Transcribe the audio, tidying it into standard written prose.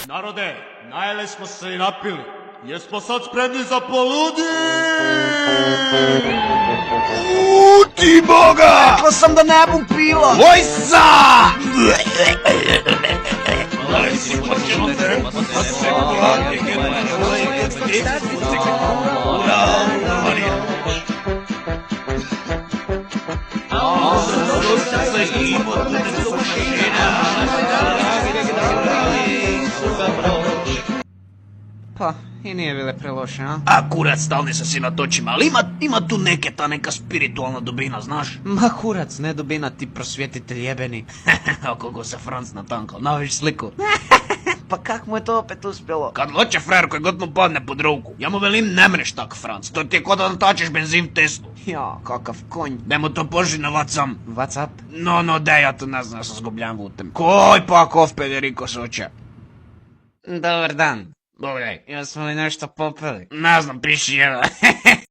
Narode, najeli smo se i napili. Jesmo sad spremni za poludi? Ti boga! Rekla sam da ne bum pila! Vojsa! Pa, i nije bile preloše, a? A kurac, stalni sa sinatočima, ali ima tu ta neka spiritualna dubina, znaš? Ma kurac, ne dubina ti prosvjetitelj jebeni. Ako go se Franc natankal, naviš sliku. Pa kak mu je to opet uspjelo? Kad loće frajer koji god mu padne pod ruku, ja mu velim ne mreš tak, Franc, to ti je kod da natačeš benzin Teslu. Ja, kakav konj. Daj mu to poži na Whatsapp. Whatsapp? No, daj, ja to ne znam, ja sam zgubljan vutem. Koj pa kov Federico Soća? Dobar dan. Pogledaj, Jesmo li nešto popili? ne znam, piši jedan.